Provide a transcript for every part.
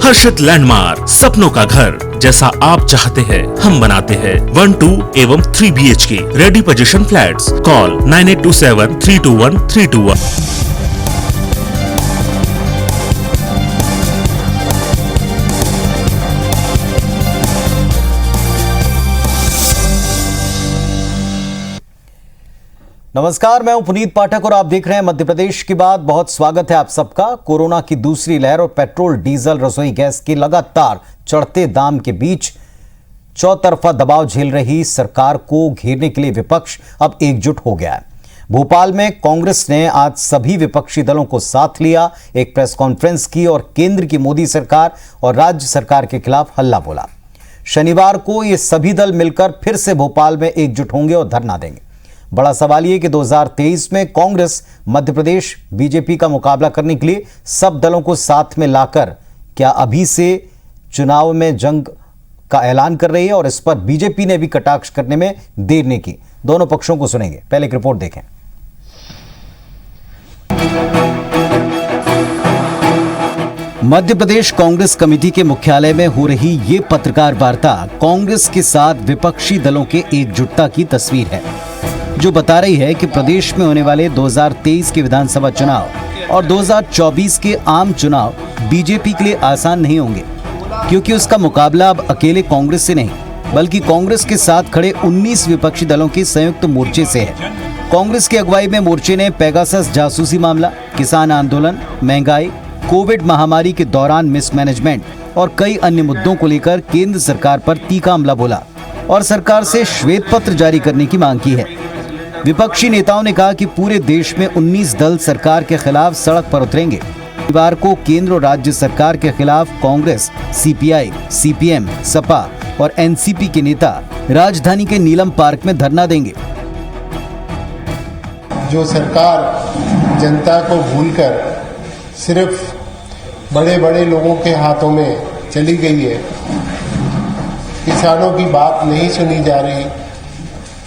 हर्षित landmark, सपनों का घर जैसा आप चाहते हैं हम बनाते हैं। 1, 2 एवं 3 BHK ready position flats. Call 9827321321। नमस्कार, मैं हूं पुनीत पाठक और आप देख रहे हैं मध्य प्रदेश की बात। बहुत स्वागत है आप सबका। कोरोना की दूसरी लहर और पेट्रोल, डीजल, रसोई गैस के लगातार चढ़ते दाम के बीच चौतरफा दबाव झेल रही सरकार को घेरने के लिए विपक्ष अब एकजुट हो गया है। भोपाल में कांग्रेस ने आज सभी विपक्षी दलों को साथ लिया, एक प्रेस कॉन्फ्रेंस की और केंद्र की मोदी सरकार और राज्य सरकार के खिलाफ हल्ला बोला। शनिवार को ये सभी दल मिलकर फिर से भोपाल में एकजुट होंगे और धरना देंगे। बड़ा सवाल यह कि 2023 में कांग्रेस मध्य प्रदेश बीजेपी का मुकाबला करने के लिए सब दलों को साथ में लाकर क्या अभी से चुनाव में जंग का ऐलान कर रही है, और इस पर बीजेपी ने भी कटाक्ष करने में देर नहीं की। दोनों पक्षों को सुनेंगे, पहले एक रिपोर्ट देखें। मध्य प्रदेश कांग्रेस कमेटी के मुख्यालय में हो रही ये पत्रकार वार्ता कांग्रेस के साथ विपक्षी दलों के एकजुटता की तस्वीर है, जो बता रही है कि प्रदेश में होने वाले 2023 के विधानसभा चुनाव और 2024 के आम चुनाव बीजेपी के लिए आसान नहीं होंगे, क्योंकि उसका मुकाबला अब अकेले कांग्रेस से नहीं बल्कि कांग्रेस के साथ खड़े 19 विपक्षी दलों के संयुक्त मोर्चे से है। कांग्रेस की अगुवाई में मोर्चे ने पेगासस जासूसी मामला, किसान आंदोलन, महंगाई, कोविड महामारी के दौरान मिसमैनेजमेंट और कई अन्य मुद्दों को लेकर केंद्र सरकार पर तीखा हमला बोला और सरकार से श्वेत पत्र जारी करने की मांग की है। विपक्षी नेताओं ने कहा कि पूरे देश में 19 दल सरकार के खिलाफ सड़क पर उतरेंगे। शनिवार को केंद्र और राज्य सरकार के खिलाफ कांग्रेस, सीपीआई, सीपीएम, सपा और एनसीपी के नेता राजधानी के नीलम पार्क में धरना देंगे। जो सरकार जनता को भूलकर सिर्फ बड़े बड़े लोगों के हाथों में चली गई है, किसानों की बात नहीं सुनी जा रही,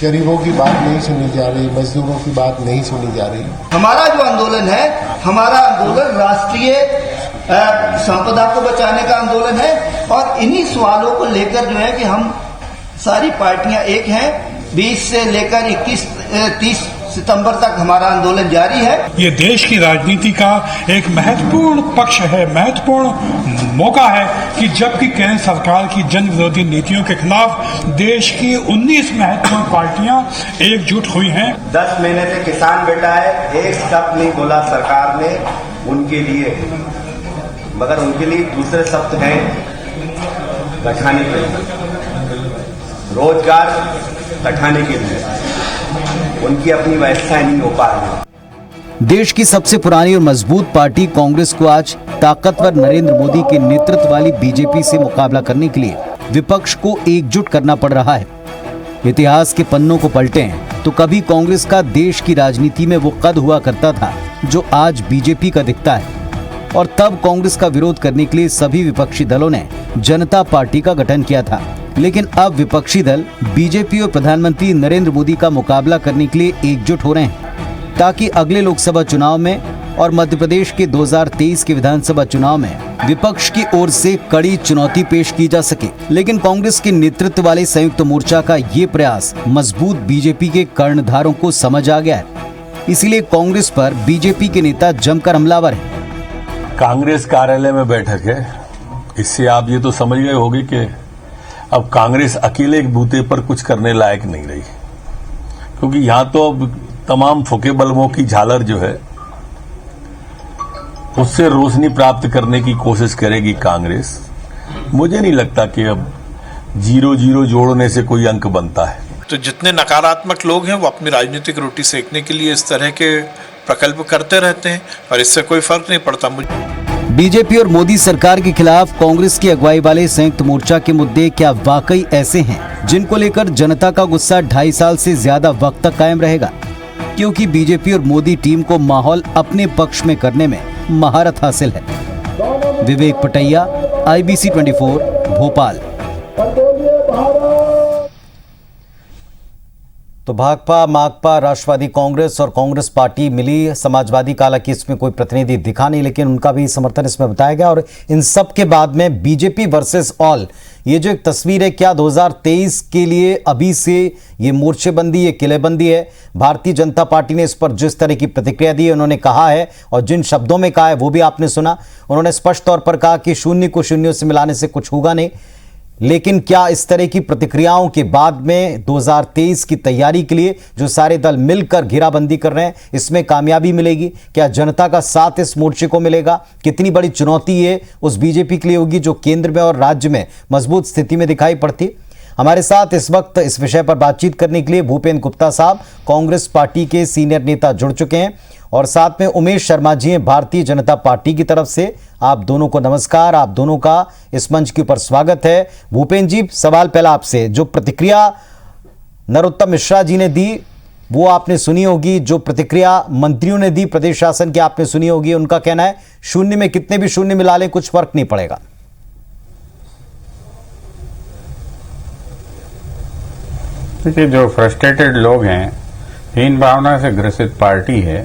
गरीबों की बात नहीं सुनी जा रही, मजदूरों की बात नहीं सुनी जा रही। हमारा जो आंदोलन है, हमारा आंदोलन राष्ट्रीय संपदा को बचाने का आंदोलन है और इन्हीं सवालों को लेकर जो है कि हम सारी पार्टियां एक हैं। 20 से लेकर 30 सितंबर तक हमारा आंदोलन जारी है। ये देश की राजनीति का एक महत्वपूर्ण पक्ष है, महत्वपूर्ण मौका है कि जबकि केंद्र सरकार की जन विरोधी नीतियों के खिलाफ देश की 19 महत्वपूर्ण पार्टियां एकजुट हुई हैं। 10 महीने से किसान बैठा है, एक शब्द नहीं बोला सरकार ने उनके लिए, मगर उनके लिए दूसरे शब्द हैं बैठाने के लिए, रोजगार बैठाने के लिए उनकी अपनी व्यवस्था नहीं हो पा रही। देश की सबसे पुरानी और मजबूत पार्टी कांग्रेस को आज ताकतवर नरेंद्र मोदी के नेतृत्व वाली बीजेपी से मुकाबला करने के लिए विपक्ष को एकजुट करना पड़ रहा है। इतिहास के पन्नों को पलटें तो कभी कांग्रेस का देश की राजनीति में वो कद हुआ करता था जो आज बीजेपी का दिखता है, और तब कांग्रेस का विरोध करने के लिए सभी विपक्षी दलों ने जनता पार्टी का गठन किया था। लेकिन अब विपक्षी दल बीजेपी और प्रधानमंत्री नरेंद्र मोदी का मुकाबला करने के लिए एकजुट हो रहे हैं, ताकि अगले लोकसभा चुनाव में और मध्य प्रदेश के 2023 के विधानसभा चुनाव में विपक्ष की ओर से कड़ी चुनौती पेश की जा सके। लेकिन कांग्रेस के नेतृत्व वाले संयुक्त मोर्चा का ये प्रयास मजबूत बीजेपी के कर्णधारों को समझ आ गया है, इसीलिए कांग्रेस पर बीजेपी के नेता जमकर हमलावर है। कांग्रेस कार्यालय में बैठक है, इससे आप ये तो समझ गए होंगे कि अब कांग्रेस अकेले एक बूते पर कुछ करने लायक नहीं रही, क्योंकि यहां तो अब तमाम फूके बल्बों की झालर जो है उससे रोशनी प्राप्त करने की कोशिश करेगी कांग्रेस। मुझे नहीं लगता कि अब 0-0 जोड़ने से कोई अंक बनता है। तो जितने नकारात्मक लोग हैं वो अपनी राजनीतिक रोटी सेकने के लिए इस तरह के प्रकल्प करते रहते हैं और इससे कोई फर्क नहीं पड़ता मुझे। बीजेपी और मोदी सरकार के खिलाफ कांग्रेस की अगुवाई वाले संयुक्त मोर्चा के मुद्दे क्या वाकई ऐसे हैं जिनको लेकर जनता का गुस्सा 2.5 साल से ज्यादा वक्त तक कायम रहेगा? क्योंकि बीजेपी और मोदी टीम को माहौल अपने पक्ष में करने में महारत हासिल है। विवेक पटैया, IBC 24, भोपाल। तो भाकपा, माकपा, राष्ट्रवादी कांग्रेस और कांग्रेस पार्टी मिली, समाजवादी का हालांकि इसमें कोई प्रतिनिधि दिखा नहीं, लेकिन उनका भी समर्थन इसमें बताया गया। और इन सब के बाद में बीजेपी वर्सेस ऑल, ये जो एक तस्वीर है, क्या 2023 के लिए अभी से ये मोर्चेबंदी, ये किलेबंदी है? भारतीय जनता पार्टी ने इस पर जिस तरह की प्रतिक्रिया दी है, उन्होंने कहा है और जिन शब्दों में कहा है वो भी आपने सुना। उन्होंने स्पष्ट तौर पर कहा कि शून्य को शून्यों से मिलाने से कुछ होगा नहीं। लेकिन क्या इस तरह की प्रतिक्रियाओं के बाद में 2023 की तैयारी के लिए जो सारे दल मिलकर घेराबंदी कर रहे हैं, इसमें कामयाबी मिलेगी? क्या जनता का साथ इस मोर्चे को मिलेगा? कितनी बड़ी चुनौती ये उस बीजेपी के लिए होगी जो केंद्र में और राज्य में मजबूत स्थिति में दिखाई पड़ती? हमारे साथ इस वक्त इस विषय पर बातचीत करने के लिए भूपेंद्र गुप्ता साहब, कांग्रेस पार्टी के सीनियर नेता, जुड़ चुके हैं और साथ में उमेश शर्मा जी हैं भारतीय जनता पार्टी की तरफ से। आप दोनों को नमस्कार, आप दोनों का इस मंच के ऊपर स्वागत है। भूपेंद्र जी, सवाल पहला आपसे, जो प्रतिक्रिया नरोत्तम मिश्रा जी ने दी वो आपने सुनी होगी, जो प्रतिक्रिया मंत्रियों ने दी प्रदेश शासन की आपने सुनी होगी। उनका कहना है शून्य में कितने भी शून्य मिला लें कुछ फर्क नहीं पड़ेगा। देखिए, जो फ्रस्ट्रेटेड लोग हैं, हीन भावना से ग्रसित पार्टी है,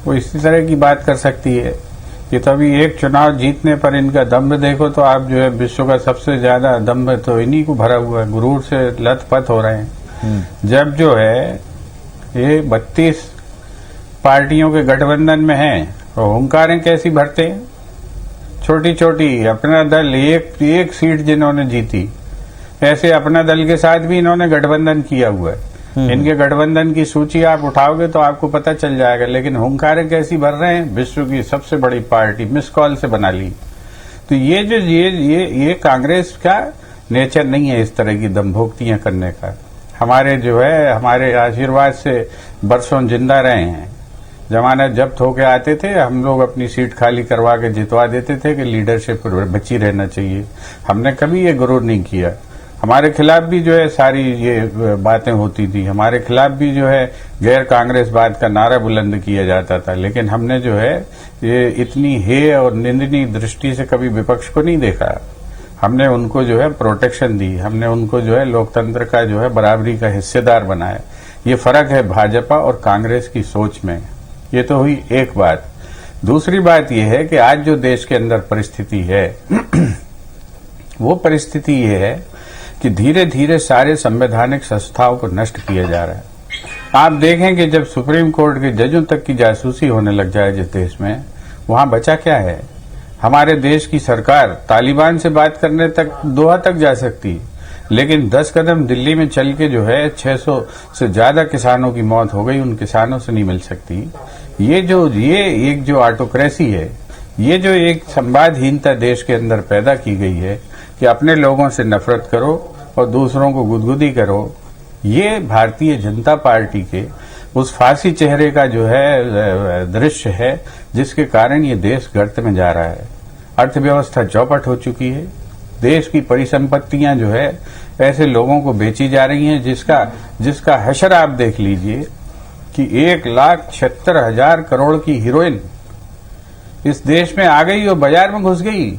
वो इसी तरह की बात कर सकती है कि तभी एक चुनाव जीतने पर इनका दम्भ देखो तो आप जो है विश्व का सबसे ज्यादा दम्भ तो इन्हीं को भरा हुआ है, गुरूर से लथपथ हो रहे हैं। जब जो है ये 32 पार्टियों के गठबंधन में हैं तो हुंकारें कैसी भरते हैं? छोटी छोटी अपना दल एक सीट जिन्होंने जीती, ऐसे अपना दल के साथ भी इन्होंने गठबंधन किया हुआ है। इनके गठबंधन की सूची आप उठाओगे तो आपको पता चल जाएगा। लेकिन हुंकारें कैसी भर रहे हैं? विश्व की सबसे बड़ी पार्टी मिस कॉल से बना ली। तो ये जो ये कांग्रेस का नेचर नहीं है इस तरह की दंभोक्तियां करने का। हमारे जो है, हमारे आशीर्वाद से बरसों जिंदा रहे हैं। जमानत जब्त होके आते थे, हम लोग अपनी सीट खाली करवा के जितवा देते थे कि लीडरशिप बची रहना चाहिए। हमने कभी ये गुरूर नहीं किया। हमारे खिलाफ भी जो है सारी ये बातें होती थी, हमारे खिलाफ भी जो है गैर कांग्रेसवाद का नारा बुलंद किया जाता था। लेकिन हमने जो है ये इतनी हेय और निंदनीय दृष्टि से कभी विपक्ष को नहीं देखा। हमने उनको जो है प्रोटेक्शन दी, हमने उनको जो है लोकतंत्र का जो है बराबरी का हिस्सेदार बनाया। ये फर्क है भाजपा और कांग्रेस की सोच में। ये तो हुई एक बात। दूसरी बात यह है कि आज जो देश के अंदर परिस्थिति है वो परिस्थिति ये है कि धीरे धीरे सारे संवैधानिक संस्थाओं को नष्ट किया जा रहा है। आप देखें कि जब सुप्रीम कोर्ट के जजों तक की जासूसी होने लग जाए जिस देश में, वहां बचा क्या है? हमारे देश की सरकार तालिबान से बात करने तक, दोहा तक जा सकती, लेकिन 10 कदम दिल्ली में चल के जो है 600 से ज्यादा किसानों की मौत हो गई, उन किसानों से नहीं मिल सकती। ये एक जो ऑटोक्रेसी है, ये जो एक संवादहीनता देश के अंदर पैदा की गई है कि अपने लोगों से नफरत करो और दूसरों को गुदगुदी करो, ये भारतीय जनता पार्टी के उस फांसी चेहरे का जो है दृश्य है जिसके कारण ये देश गर्त में जा रहा है। अर्थव्यवस्था चौपट हो चुकी है। देश की परिसंपत्तियां जो है ऐसे लोगों को बेची जा रही हैं जिसका हशर आप देख लीजिए कि 1,76,000 करोड़ की हीरोइन इस देश में आ गई और बाजार में घुस गई।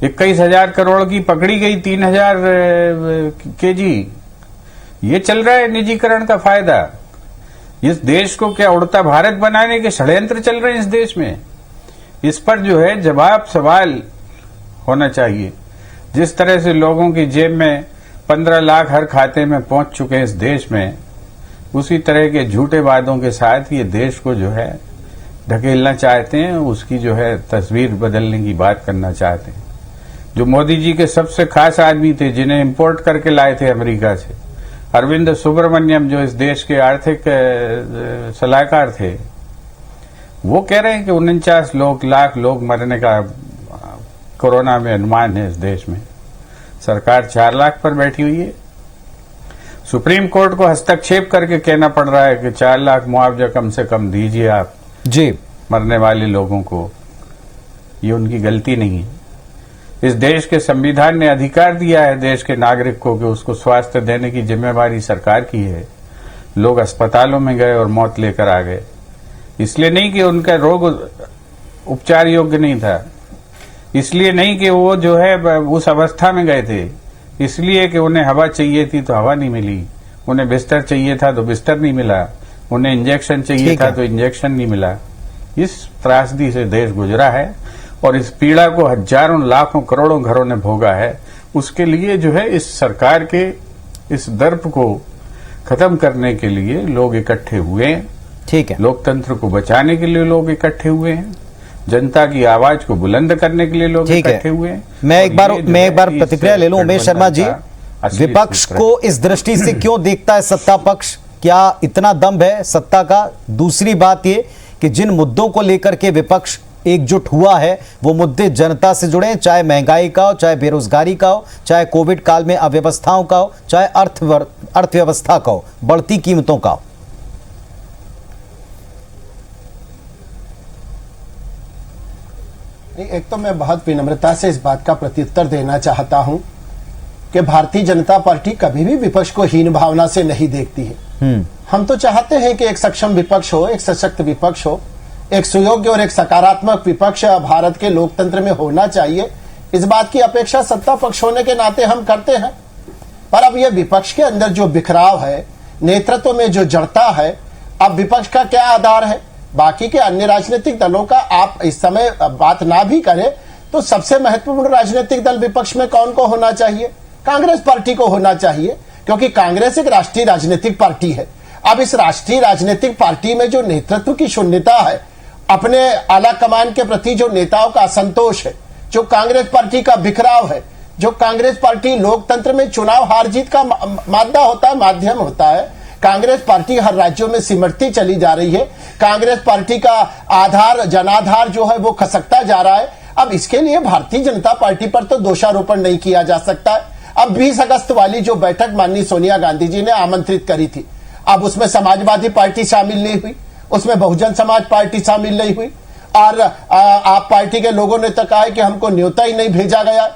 21,000 करोड़ की पकड़ी गई, 3,000 केजी। ये चल रहा है निजीकरण का फायदा। इस देश को क्या उड़ता भारत बनाने के षड्यंत्र चल रहे हैं इस देश में? इस पर जो है जवाब सवाल होना चाहिए। जिस तरह से लोगों की जेब में 15 लाख हर खाते में पहुंच चुके हैं इस देश में, उसी तरह के झूठे वादों के साथ ये देश को जो है ढकेलना चाहते हैं, उसकी जो है तस्वीर बदलने की बात करना चाहते हैं। जो मोदी जी के सबसे खास आदमी थे, जिन्हें इंपोर्ट करके लाए थे अमेरिका से, अरविंद सुब्रमण्यम, जो इस देश के आर्थिक सलाहकार थे, वो कह रहे हैं कि 49 लाख लोग मरने का कोरोना में अनुमान है इस देश में। सरकार 4 लाख पर बैठी हुई है। सुप्रीम कोर्ट को हस्तक्षेप करके कहना पड़ रहा है कि 4 लाख मुआवजा कम से कम दीजिए आप जी मरने वाले लोगों को। ये उनकी गलती नहीं है। इस देश के संविधान ने अधिकार दिया है देश के नागरिक को कि उसको स्वास्थ्य देने की जिम्मेवारी सरकार की है। लोग अस्पतालों में गए और मौत लेकर आ गए, इसलिए नहीं कि उनका रोग उपचार योग्य नहीं था, इसलिए नहीं कि वो जो है उस अवस्था में गए थे, इसलिए कि उन्हें हवा चाहिए थी तो हवा नहीं मिली, उन्हें बिस्तर चाहिए था तो बिस्तर नहीं मिला, उन्हें इंजेक्शन चाहिए था तो इंजेक्शन नहीं मिला। इस त्रासदी से देश गुजरा है और इस पीड़ा को हजारों लाखों करोड़ों घरों ने भोगा है। उसके लिए जो है इस सरकार के इस दर्प को खत्म करने के लिए लोग इकट्ठे हुए हैं। ठीक है, लोकतंत्र को बचाने के लिए लोग इकट्ठे हुए हैं, जनता की आवाज को बुलंद करने के लिए लोग इकट्ठे हुए हैं। मैं एक बार प्रतिक्रिया ले लूं उमेश शर्मा जी। विपक्ष को इस दृष्टि से क्यों देखता है सत्ता पक्ष? क्या इतना दम्भ है सत्ता का? दूसरी बात ये कि जिन मुद्दों को लेकर के विपक्ष एकजुट हुआ है वो मुद्दे जनता से जुड़े, चाहे महंगाई का हो, चाहे बेरोजगारी का हो, चाहे कोविड काल में अव्यवस्थाओं का हो, चाहे अर्थव्यवस्था का हो, बढ़ती कीमतों का हो। एक तो मैं बहुत विनम्रता से इस बात का प्रत्युत्तर देना चाहता हूं कि भारतीय जनता पार्टी कभी भी विपक्ष को हीन भावना से नहीं देखती है। हम तो चाहते हैं कि एक सक्षम विपक्ष हो, एक सशक्त विपक्ष हो, एक सुयोग्य और एक सकारात्मक विपक्ष भारत के लोकतंत्र में होना चाहिए। इस बात की अपेक्षा सत्ता पक्ष होने के नाते हम करते हैं। पर अब यह विपक्ष के अंदर जो बिखराव है, नेतृत्व में जो जड़ता है, अब विपक्ष का क्या आधार है? बाकी के अन्य राजनीतिक दलों का आप इस समय बात ना भी करें तो सबसे महत्वपूर्ण राजनीतिक दल विपक्ष में कौन को होना चाहिए? कांग्रेस पार्टी को होना चाहिए, क्योंकि कांग्रेस एक राष्ट्रीय राजनीतिक पार्टी है। अब इस राष्ट्रीय राजनीतिक पार्टी में जो नेतृत्व की शून्यता है, अपने आला कमान के प्रति जो नेताओं का असंतोष है, जो कांग्रेस पार्टी का बिखराव है, जो कांग्रेस पार्टी लोकतंत्र में चुनाव हार जीत का माध्यम होता है, कांग्रेस पार्टी हर राज्यों में सिमटती चली जा रही है, कांग्रेस पार्टी का आधार जनाधार जो है वो खसकता जा रहा है। अब इसके लिए भारतीय जनता पार्टी पर तो दोषारोपण नहीं किया जा सकता है। अब 20 अगस्त वाली जो बैठक माननीय सोनिया गांधी जी ने आमंत्रित करी थी, अब उसमें समाजवादी पार्टी शामिल नहीं हुई, उसमें बहुजन समाज पार्टी शामिल नहीं हुई, और आप पार्टी के लोगों ने तो कहा है कि हमको न्योता ही नहीं भेजा गया।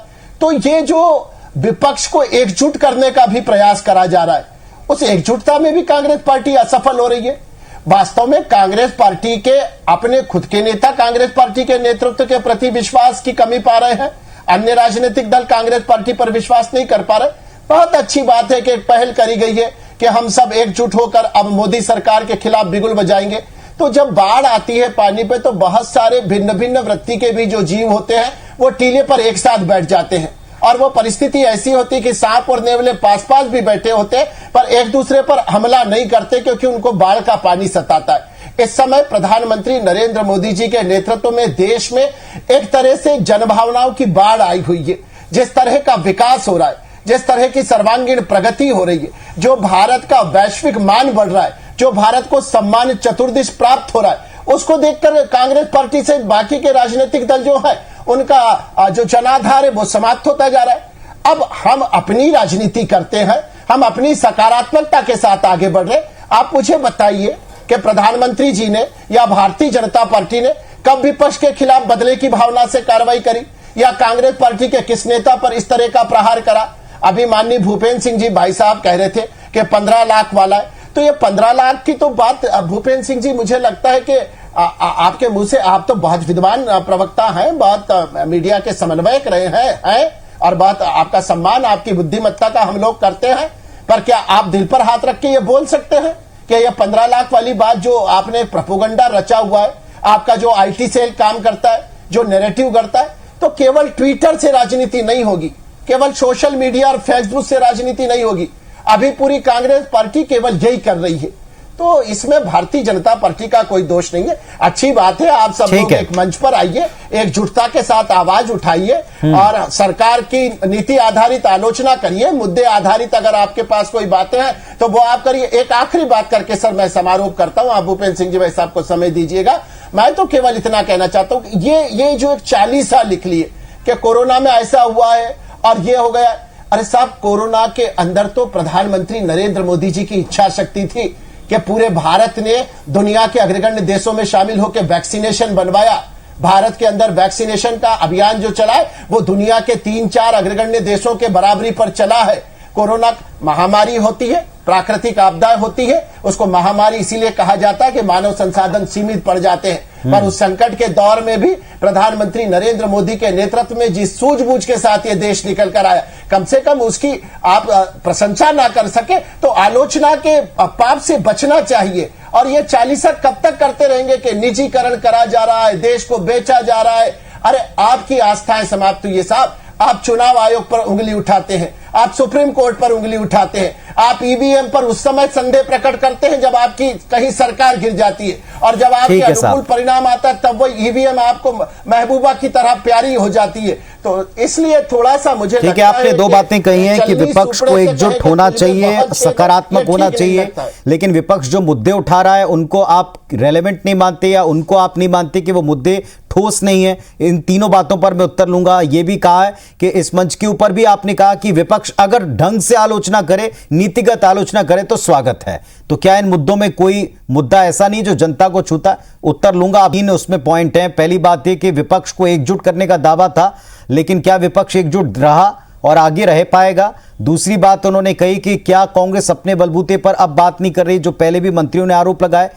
तो ये जो विपक्ष को एकजुट करने का भी प्रयास करा जा रहा है, उस एकजुटता में भी कांग्रेस पार्टी असफल हो रही है। वास्तव में कांग्रेस पार्टी के अपने खुद के नेता कांग्रेस पार्टी के नेतृत्व के प्रति विश्वास की कमी पा रहे हैं, अन्य राजनीतिक दल कांग्रेस पार्टी पर विश्वास नहीं कर पा रहे। बहुत अच्छी बात है कि एक पहल करी गई है कि हम सब एकजुट होकर अब मोदी सरकार के खिलाफ बिगुल बजाएंगे। तो जब बाढ़ आती है पानी पे तो बहुत सारे भिन्न भिन्न वृत्ति के भी जो जीव होते हैं वो टीले पर एक साथ बैठ जाते हैं, और वो परिस्थिति ऐसी होती है कि सांप और नेवले पास पास भी बैठे होते हैं पर एक दूसरे पर हमला नहीं करते, क्योंकि उनको बाढ़ का पानी सताता है। इस समय प्रधानमंत्री नरेंद्र मोदी जी के नेतृत्व में देश में एक तरह से जनभावनाओं की बाढ़ आई हुई है। जिस तरह का विकास हो रहा है, जिस तरह की सर्वांगीण प्रगति हो रही है, जो भारत का वैश्विक मान बढ़ रहा है, जो भारत को सम्मान चतुर्दिश प्राप्त हो रहा है, उसको देखकर कांग्रेस पार्टी से बाकी के राजनीतिक दल जो है उनका जो जनाधार है वो समाप्त होता जा रहा है। अब हम अपनी राजनीति करते हैं, हम अपनी सकारात्मकता के साथ आगे बढ़ रहे। आप मुझे बताइए कि प्रधानमंत्री जी ने या भारतीय जनता पार्टी ने कब विपक्ष के खिलाफ बदले की भावना से कार्रवाई करी, या कांग्रेस पार्टी के किस नेता पर इस तरह का प्रहार करा? अभी माननीय भूपेंद्र सिंह जी भाई साहब कह रहे थे कि 15 लाख वाला है, तो ये 15 लाख की तो बात भूपेंद्र सिंह जी, मुझे लगता है कि आपके मुंह से, आप तो बहुत विद्वान प्रवक्ता हैं, बहुत मीडिया के समन्वयक रहे हैं और बहुत आपका सम्मान, आपकी बुद्धिमत्ता का हम लोग करते हैं, पर क्या आप दिल पर हाथ रख के ये बोल सकते हैं कि ये 15 लाख वाली बात जो आपने प्रोपेगेंडा रचा हुआ है, आपका जो आईटी सेल काम करता है, जो नैरेटिव करता है, तो केवल ट्विटर से राजनीति नहीं होगी, केवल सोशल मीडिया और फेसबुक से राजनीति नहीं होगी। अभी पूरी कांग्रेस पार्टी केवल यही कर रही है, तो इसमें भारतीय जनता पार्टी का कोई दोष नहीं है। अच्छी बात है, आप सब लोग एक मंच पर आइए, एकजुटता के साथ आवाज उठाइए और सरकार की नीति आधारित आलोचना करिए, मुद्दे आधारित अगर आपके पास कोई बातें हैं तो वो आप करिए। एक आखिरी बात करके सर मैं समारोह करता हूं, आप भूपेंद्र सिंह जी भाई साहब को समय दीजिएगा। मैं तो केवल इतना कहना चाहता हूं, ये जो एक 40 साल लिख लिए कि कोरोना में ऐसा हुआ है और ये हो गया। अरे साहब, कोरोना के अंदर तो प्रधानमंत्री नरेंद्र मोदी जी की इच्छा शक्ति थी कि पूरे भारत ने दुनिया के अग्रगण्य देशों में शामिल होकर वैक्सीनेशन बनवाया। भारत के अंदर वैक्सीनेशन का अभियान जो चला है वो दुनिया के 3-4 अग्रगण्य देशों के बराबरी पर चला है। कोरोना महामारी होती है, प्राकृतिक आपदा होती है, उसको महामारी इसीलिए कहा जाता है कि मानव संसाधन सीमित पड़ जाते हैं। पर उस संकट के दौर में भी प्रधानमंत्री नरेंद्र मोदी के नेतृत्व में जिस सूझबूझ के साथ ये देश निकल कर आया, कम से कम उसकी आप प्रशंसा ना कर सके तो आलोचना के पाप से बचना चाहिए। और ये चालीसक कब तक करते रहेंगे कि निजीकरण करा जा रहा है, देश को बेचा जा रहा है। अरे आपकी आस्थाएं समाप्त हुई है साहब। आप चुनाव आयोग पर उंगली उठाते हैं, आप सुप्रीम कोर्ट पर उंगली उठाते हैं, आप ईवीएम पर उस समय संदेह प्रकट करते हैं जब आपकी कहीं सरकार गिर जाती है, और जब आपके अनुकूल परिणाम आता है तब वो ईवीएम आपको महबूबा की तरह प्यारी हो जाती है। तो इसलिए थोड़ा सा मुझे ठीक है, आपने दो बातें कही हैं कि विपक्ष को एकजुट होना चाहिए, सकारात्मक होना चाहिए, लेकिन विपक्ष जो मुद्दे उठा रहा है उनको आप रेलेवेंट नहीं मानते या उनको आप नहीं मानते कि वो मुद्दे ठोस नहीं है। इन तीनों बातों पर मैं उत्तर लूंगा। यह भी कहा है कि इस मंच के ऊपर भी आपने कहा कि विपक्ष अगर ढंग से आलोचना करे, नीतिगत आलोचना करे तो स्वागत है। तो क्या इन मुद्दों में कोई मुद्दा ऐसा नहीं जो जनता को छूता है? उत्तर लूंगा। अभी उसमें पॉइंट है। पहली बात यह कि विपक्ष को एकजुट करने का दावा था, लेकिन क्या विपक्ष एकजुट रहा और आगे रह पाएगा? दूसरी बात उन्होंने कही कि क्या कांग्रेस अपने बलबूते पर अब बात नहीं कर रही, जो पहले भी मंत्रियों ने आरोप लगाए।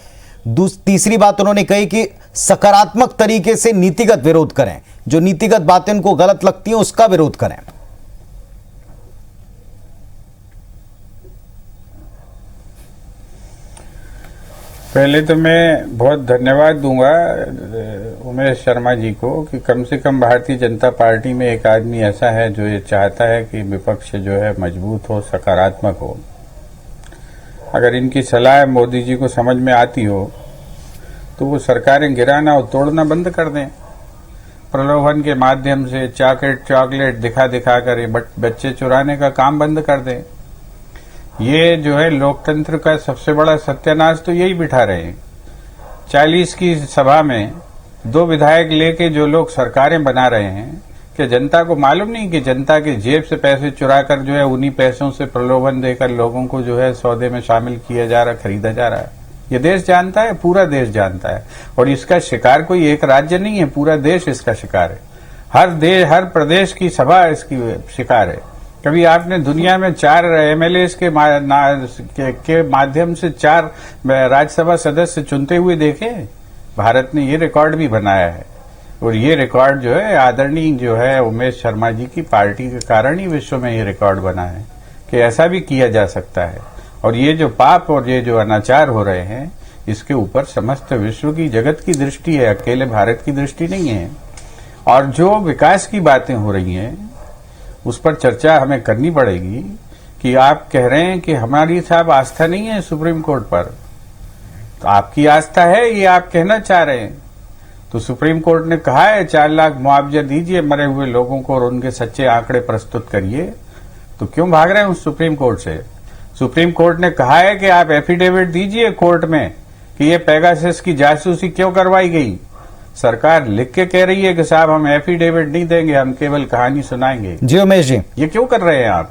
तीसरी बात उन्होंने कही कि सकारात्मक तरीके से नीतिगत विरोध करें, जो नीतिगत बातें उनको गलत लगती हैं उसका विरोध करें। पहले तो मैं बहुत धन्यवाद दूंगा उमेश शर्मा जी को कि कम से कम भारतीय जनता पार्टी में एक आदमी ऐसा है जो ये चाहता है कि विपक्ष जो है मजबूत हो, सकारात्मक हो। अगर इनकी सलाह मोदी जी को समझ में आती हो तो वो सरकारें गिराना और तोड़ना बंद कर दें। प्रलोभन के माध्यम से चॉकलेट दिखा दिखा कर बच्चे चुराने का काम बंद कर दें। ये जो है लोकतंत्र का सबसे बड़ा सत्यानाश तो यही बिठा रहे हैं। 40 की सभा में 2 विधायक लेके जो लोग सरकारें बना रहे हैं, कि जनता को मालूम नहीं कि जनता के जेब से पैसे चुराकर जो है उन्हीं पैसों से प्रलोभन देकर लोगों को जो है सौदे में शामिल किया जा रहा, खरीदा जा रहा है। ये देश जानता है, पूरा देश जानता है। और इसका शिकार कोई एक राज्य नहीं है, पूरा देश इसका शिकार है। हर प्रदेश की सभा इसकी शिकार है। कभी आपने दुनिया में 4 एमएलए के माध्यम से 4 राज्यसभा सदस्य चुनते हुए देखे? भारत ने ये रिकॉर्ड भी बनाया है। और ये रिकॉर्ड जो है आदरणीय जो है उमेश शर्मा जी की पार्टी के कारण ही विश्व में ये रिकॉर्ड बना है कि ऐसा भी किया जा सकता है। और ये जो पाप और ये जो अनाचार हो रहे हैं, इसके ऊपर समस्त विश्व की, जगत की दृष्टि है, अकेले भारत की दृष्टि नहीं है। और जो विकास की बातें हो रही हैं उस पर चर्चा हमें करनी पड़ेगी। कि आप कह रहे हैं कि हमारी साहब आस्था नहीं है सुप्रीम कोर्ट पर, तो आपकी आस्था है ये आप कहना चाह रहे हैं। तो सुप्रीम कोर्ट ने कहा है 4 लाख मुआवजा दीजिए मरे हुए लोगों को और उनके सच्चे आंकड़े प्रस्तुत करिए, तो क्यों भाग रहे हैं उस सुप्रीम कोर्ट से? सुप्रीम कोर्ट ने कहा है कि आप एफिडेविट दीजिए कोर्ट में कि ये पेगासस की जासूसी क्यों करवाई गई। सरकार लिख के कह रही है कि साहब हम एफिडेविट नहीं देंगे, हम केवल कहानी सुनाएंगे। जी उमेश जी, ये क्यों कर रहे हैं आप?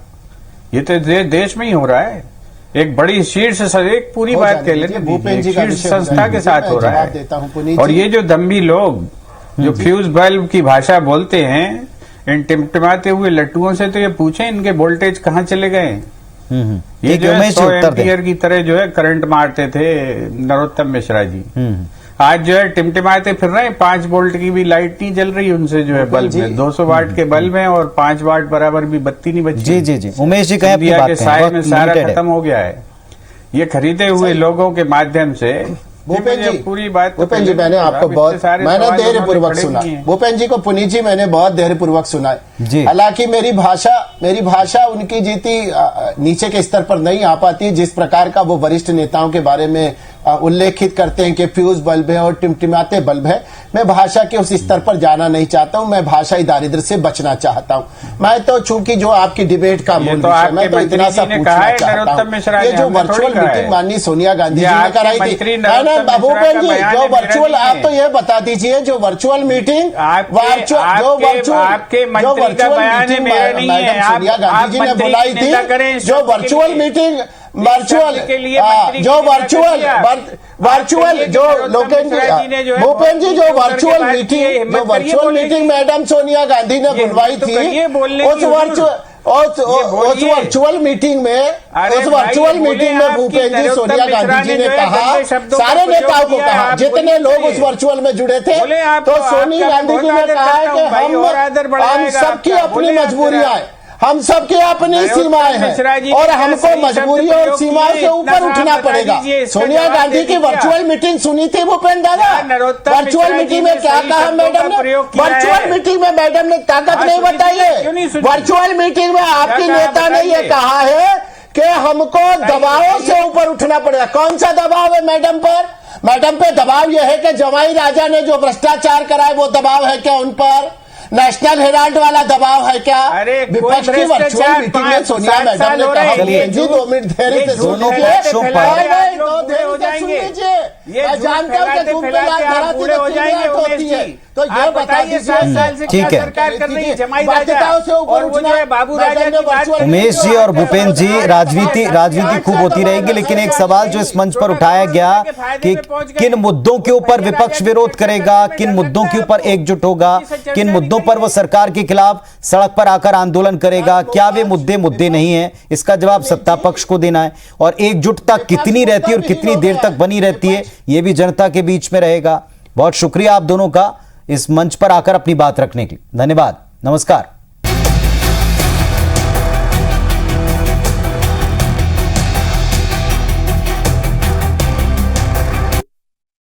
ये तो देश में ही हो रहा है। एक बड़ी शीर्ष एक पूरी बात कह लेते, शीर्ष संस्था के साथ हो रहा है। और ये जो दम्भी लोग जो फ्यूज बल्ब की भाषा बोलते हैं, इन टिमटिमाते हुए लट्टुओं से तो ये पूछे इनके वोल्टेज कहाँ चले गए। ये जो है 100 एम्पियर की तरह जो है करंट मारते थे नरोत्तम मिश्रा जी, आज जो है टिमटिमाते फिर रहे हैं। 5 वोल्ट की भी लाइट नहीं जल रही उनसे जो है बल्ब में, 200 वाट के बल्ब हैं और 5 वाट बराबर भी बत्ती नहीं बची। जी उमेश जी कहें, के साय में सारा खत्म हो गया है। ये खरीदे हुए लोगों के माध्यम से भूपेन जी, पूरी बात भूपेन जी मैंने आपको मैंने धैर्यपूर्वक सुना। भूपेन जी को पुनीत जी मैंने बहुत धैर्यपूर्वक सुना है। हालांकि मेरी भाषा उनकी जीती नीचे के स्तर पर नहीं आ पाती, जिस प्रकार का वो वरिष्ठ नेताओं के बारे में उल्लेखित करते हैं कि फ्यूज बल्ब है और टिमटिमाते बल्ब है। मैं भाषा के उस स्तर पर जाना नहीं चाहता हूं, मैं भाषाई दारिद्र्य से बचना चाहता हूं। मैं तो चूंकि जो आपकी डिबेट का मूल विषय, मैं तो इतना सा पूछना चाहता हूं, ये जो वर्चुअल मीटिंग माननीय सोनिया गांधी जी ने कराई थी, भूपेन जी जो वर्चुअल, आप तो ये बता दीजिए जो virtual meeting madam Sonia Gandhi ji ने बुलाई थी, जो वर्चुअल मीटिंग वर्चुअल जो भूपेन जी जो virtual meeting madam Sonia Gandhi ने बुलवाई थी, उस वर्चुअल मीटिंग में भूपेंद्र जी सोनिया गांधी जी ने कहा, सारे नेताओं को कहा, जितने लोग उस वर्चुअल में जुड़े थे, तो सोनिया गांधी जी ने कहा कि हम सबकी अपनी मजबूरियां हैं, हम सबकी अपनी सीमाएं हैं और हमको मजबूरियों और सीमाओं से ऊपर उठना पड़ेगा। सोनिया गांधी की वर्चुअल मीटिंग सुनी थी भूपेंद्र दादा? वर्चुअल मीटिंग में क्या कहा मैडम ने? वर्चुअल मीटिंग में मैडम ने ताकत नहीं बताई है। वर्चुअल मीटिंग में आपकी नेता ने यह कहा है कि हमको दबावों से ऊपर उठना पड़ेगा। कौन सा दबाव है मैडम पर? मैडम पे दबाव यह है कि जमाई राजा ने जो भ्रष्टाचार कराए वो दबाव है क्या उन पर? नेशनल हेराल्ड वाला दबाव है क्या? विपक्ष की वर्चुअल मीटिंग में सोनिया मैडम ने कहा, जी 2 मिनट धैर्य से सुन लीजिए, मैं जानता हूं कि तुम पे याद धराती होती है, तो ये बता दीजिए। ठीक है, बाध्यताओं से ऊपर उठना बाबू राजा। उमेश जी और भूपेंद्र जी, राजनीति खूब होती रहेगी, लेकिन एक सवाल जो इस मंच पर उठाया गया कि किन मुद्दों के ऊपर विपक्ष विरोध करेगा, किन मुद्दों के ऊपर एकजुट होगा, किन मुद्दों पर वो सरकार के खिलाफ सड़क पर आकर आंदोलन करेगा, क्या वे मुद्दे नहीं है? इसका जवाब सत्ता पक्ष को देना है। और एकजुटता कितनी रहती है और कितनी देर तक बनी रहती है, यह भी जनता के बीच में रहेगा। बहुत शुक्रिया आप दोनों का इस मंच पर आकर अपनी बात रखने के लिए। धन्यवाद, नमस्कार।